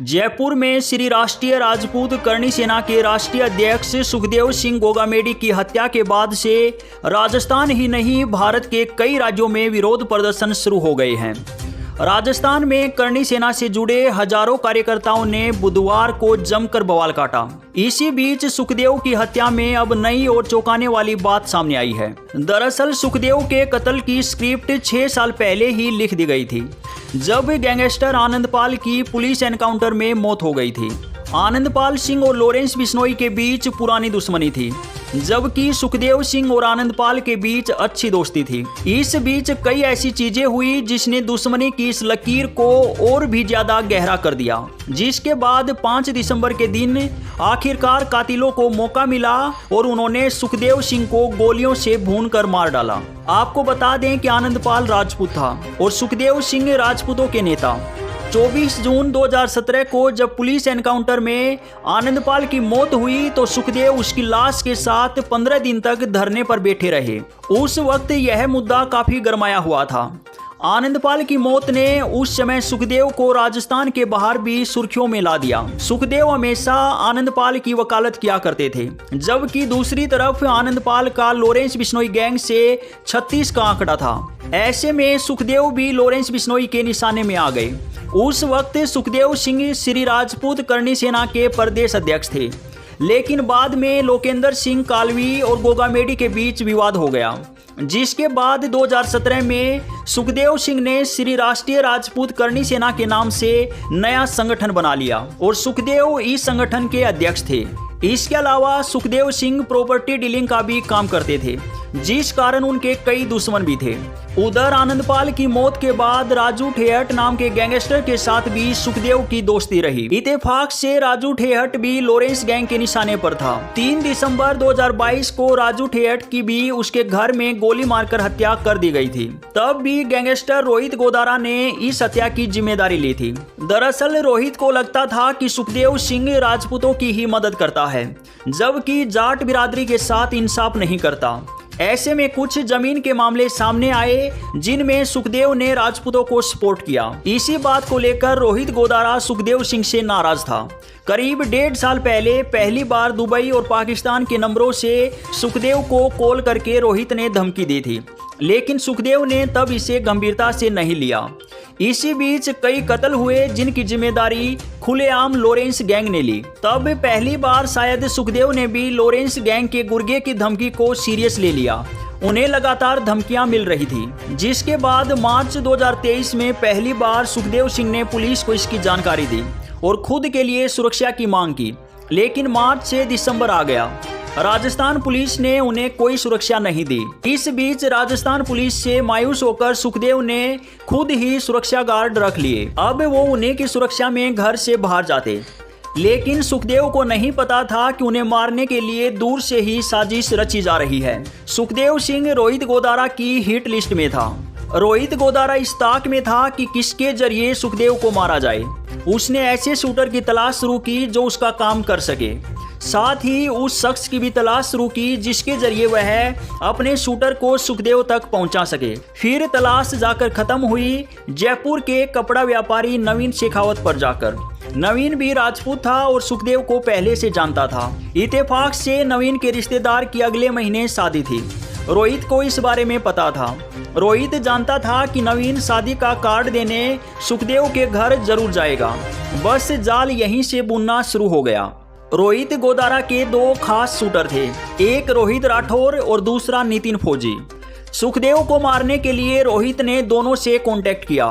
जयपुर में श्री राष्ट्रीय राजपूत करणी सेना के राष्ट्रीय अध्यक्ष सुखदेव सिंह गोगामेडी की हत्या के बाद से राजस्थान ही नहीं भारत के कई राज्यों में विरोध प्रदर्शन शुरू हो गए हैं। राजस्थान में करणी सेना से जुड़े हजारों कार्यकर्ताओं ने बुधवार को जमकर बवाल काटा। इसी बीच सुखदेव की हत्या में अब नई और चौंकाने वाली बात सामने आई है। दरअसल सुखदेव के कत्ल की स्क्रिप्ट 6 साल पहले ही लिख दी गई थी, जब गैंगस्टर आनंदपाल की पुलिस एनकाउंटर में मौत हो गई थी। आनंदपाल सिंह और लॉरेंस बिश्नोई के बीच पुरानी दुश्मनी थी, जबकि सुखदेव सिंह और आनंदपाल के बीच अच्छी दोस्ती थी। इस बीच कई ऐसी चीजें हुई जिसने दुश्मनी की इस लकीर को और भी ज्यादा गहरा कर दिया, जिसके बाद 5 दिसंबर के दिन आखिरकार कातिलों को मौका मिला और उन्होंने सुखदेव सिंह को गोलियों से भूनकर मार डाला। आपको बता दें कि आनंदपाल राजपूत था और सुखदेव सिंह राजपूतों के नेता। 24 जून 2017 को जब पुलिस एनकाउंटर में आनंदपाल की मौत हुई तो सुखदेव उसकी लाश के साथ 15 दिन तक धरने पर बैठे रहे। उस वक्त यह मुद्दा काफी गरमाया हुआ था। आनंदपाल की मौत ने उस समय सुखदेव को राजस्थान के बाहर भी सुर्खियों में ला दिया। सुखदेव हमेशा आनंदपाल की वकालत किया करते थे, जबकि दूसरी तरफ आनंदपाल का लॉरेंस बिश्नोई गैंग से 36 का आंकड़ा था। ऐसे में सुखदेव भी लॉरेंस बिश्नोई के निशाने में आ गए। उस वक्त सुखदेव सिंह श्री राजपूत करणी सेना के प्रदेश अध्यक्ष थे, लेकिन बाद में लोकेंद्र सिंह कालवी और गोगामेडी के बीच विवाद हो गया, जिसके बाद 2017 में सुखदेव सिंह ने श्री राष्ट्रीय राजपूत करणी सेना के नाम से नया संगठन बना लिया और सुखदेव इस संगठन के अध्यक्ष थे। इसके अलावा सुखदेव सिंह प्रॉपर्टी डीलिंग का भी काम करते थे, जिस कारण उनके कई दुश्मन भी थे। उधर आनंदपाल की मौत के बाद राजू ठेहट नाम के गैंगस्टर के साथ भी सुखदेव की दोस्ती रही। इत्तेफाक से राजू ठेहट भी लॉरेंस गैंग के निशाने पर था। 3 दिसंबर 2022 को राजू ठेहट की भी उसके घर में गोली मारकर हत्या कर दी गई थी। तब भी गैंगस्टर रोहित गोदारा ने इस हत्या की जिम्मेदारी ली थी। दरअसल रोहित को लगता था कि सुखदेव सिंह राजपूतों की ही मदद करता है, जबकि जाट बिरादरी के साथ इंसाफ नहीं करता। ऐसे में कुछ जमीन के मामले सामने आए जिनमें सुखदेव ने राजपूतों को सपोर्ट किया। इसी बात को लेकर रोहित गोदारा सुखदेव सिंह से नाराज था। करीब 1.5 साल पहले पहली बार दुबई और पाकिस्तान के नंबरों से सुखदेव को कॉल करके रोहित ने धमकी दी थी, लेकिन सुखदेव ने तब इसे गंभीरता से नहीं लिया। इसी बीच कई कत्ल हुए जिनकी जिम्मेदारी खुलेआम लॉरेंस गैंग ने ली। तब पहली बार शायद सुखदेव ने भी लॉरेंस गैंग के गुर्गे की धमकी को सीरियस ले लिया। उन्हें लगातार धमकियां मिल रही थी, जिसके बाद मार्च 2023 में पहली बार सुखदेव सिंह ने पुलिस को इसकी जानकारी दी और खुद के लिए सुरक्षा की मांग की। लेकिन मार्च से दिसंबर आ गया, राजस्थान पुलिस ने उन्हें कोई सुरक्षा नहीं दी। इस बीच राजस्थान पुलिस से मायूस होकर सुखदेव ने खुद ही सुरक्षा गार्ड रख लिए। अब वो उन्हीं की सुरक्षा में घर से बाहर जाते, लेकिन सुखदेव को नहीं पता था कि उन्हें मारने के लिए दूर से ही साजिश रची जा रही है। सुखदेव सिंह रोहित गोदारा की हिट लिस्ट में था। रोहित गोदारा इस ताक में था कि किसके जरिए सुखदेव को मारा जाए। उसने ऐसे शूटर की तलाश शुरू की जो उसका काम कर सके। साथ ही उस शख्स की भी तलाश शुरू की जिसके जरिए वह अपने शूटर को सुखदेव तक पहुंचा सके। फिर तलाश जाकर खत्म हुई जयपुर के कपड़ा व्यापारी नवीन शेखावत पर जाकर। नवीन भी राजपूत था और सुखदेव को पहले से जानता था। इत्तेफाक से नवीन के रिश्तेदार की अगले महीने शादी थी। रोहित को इस बारे में पता था। रोहित जानता था कि नवीन शादी का कार्ड देने सुखदेव के घर जरूर जाएगा। बस जाल यहीं से बुनना शुरू हो गया। रोहित गोदारा के 2 खास शूटर थे, एक रोहित राठौर और दूसरा नितिन फौजी। सुखदेव को मारने के लिए रोहित ने दोनों से कांटेक्ट किया।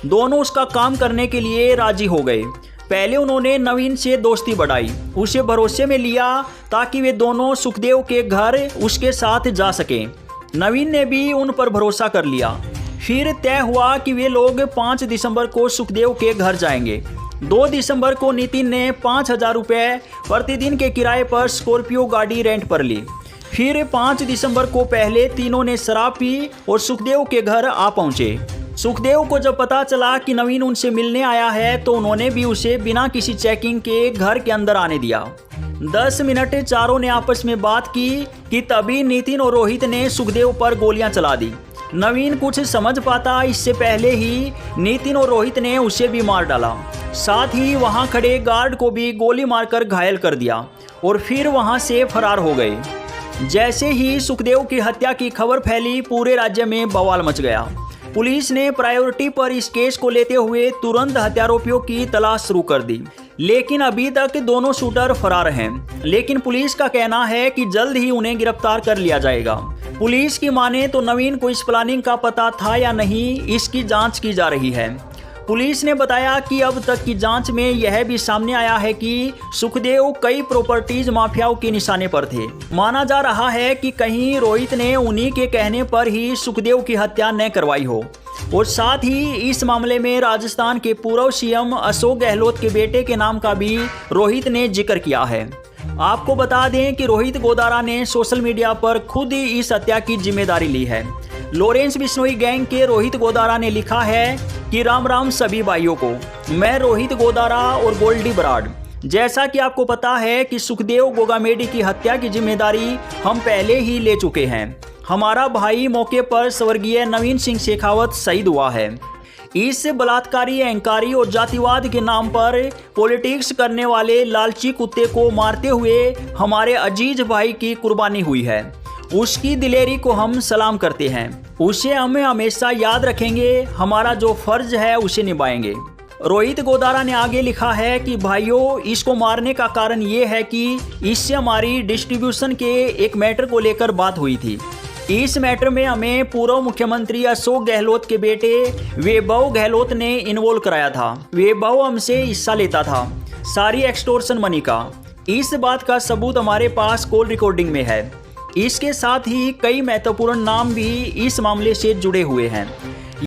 दोनों उसका काम करने के लिए राजी हो गए। पहले उन्होंने नवीन से दोस्ती बढ़ाई, उसे भरोसे में लिया ताकि वे दोनों सुखदेव के घर उसके साथ जा सकें। नवीन ने भी उन पर भरोसा कर लिया। फिर तय हुआ कि वे लोग 5 दिसंबर को सुखदेव के घर जाएंगे। 2 दिसंबर को नितिन ने 5,000 रुपये प्रतिदिन के किराए पर स्कॉर्पियो गाड़ी रेंट पर ली। फिर 5 दिसंबर को पहले तीनों ने शराब पी और सुखदेव के घर आ पहुंचे। सुखदेव को जब पता चला कि नवीन उनसे मिलने आया है तो उन्होंने भी उसे बिना किसी चेकिंग के घर के अंदर आने दिया। 10 मिनट चारों ने आपस में बात की कि तभी नितिन और रोहित ने सुखदेव पर गोलियां चला दी। नवीन कुछ समझ पाता इससे पहले ही नितिन और रोहित ने उसे भी मार डाला। साथ ही वहां खड़े गार्ड को भी गोली मारकर घायल कर दिया और फिर वहां से फरार हो गए। जैसे ही सुखदेव की हत्या की खबर फैली, पूरे राज्य में बवाल मच गया। पुलिस ने प्रायोरिटी पर इस केस को लेते हुए तुरंत हत्यारोपियों की तलाश शुरू कर दी, लेकिन अभी तक दोनों शूटर फरार हैं। लेकिन पुलिस का कहना है कि जल्द ही उन्हें गिरफ्तार कर लिया जाएगा। पुलिस की माने तो नवीन को इस प्लानिंग का पता था या नहीं, इसकी जांच की जा रही है। पुलिस ने बताया कि अब तक की जांच में यह भी सामने आया है कि सुखदेव कई प्रॉपर्टीज माफियाओं के निशाने पर थे। माना जा रहा है कि कहीं रोहित ने उन्हीं के कहने पर ही सुखदेव की हत्या न करवाई हो। और साथ ही इस मामले में राजस्थान के पूर्व सीएम अशोक गहलोत के बेटे के नाम का भी रोहित ने जिक्र किया है। आपको बता दें कि रोहित गोदारा ने सोशल मीडिया पर खुद ही इस हत्या की जिम्मेदारी ली है। लॉरेंस बिश्नोई गैंग के रोहित गोदारा ने लिखा है कि राम राम सभी भाइयों को, मैं रोहित गोदारा और गोल्डी बराड़। जैसा कि आपको पता है कि सुखदेव गोगामेडी की हत्या की जिम्मेदारी हम पहले ही ले चुके हैं। हमारा भाई मौके पर स्वर्गीय नवीन सिंह शेखावत शहीद हुआ है। इस बलात्कारी, अहंकारी और जातिवाद के नाम पर पॉलिटिक्स करने वाले लालची कुत्ते को मारते हुए हमारे अजीज भाई की कुर्बानी हुई है। उसकी दिलेरी को हम सलाम करते हैं। उसे हम हमेशा याद रखेंगे। हमारा जो फर्ज है उसे निभाएंगे। रोहित गोदारा ने आगे लिखा है कि भाइयों, इसको मारने का कारण ये है कि इससे हमारी डिस्ट्रीब्यूशन के एक मैटर को लेकर बात हुई थी। इस मैटर में हमें पूर्व मुख्यमंत्री अशोक गहलोत के बेटे वैभव गहलोत ने इन्वॉल्व कराया था। वैभव हमसे हिस्सा लेता था सारी एक्सटॉर्शन मनी का। इस बात का सबूत हमारे पास कॉल रिकॉर्डिंग में है। इसके साथ ही कई महत्वपूर्ण नाम भी इस मामले से जुड़े हुए हैं।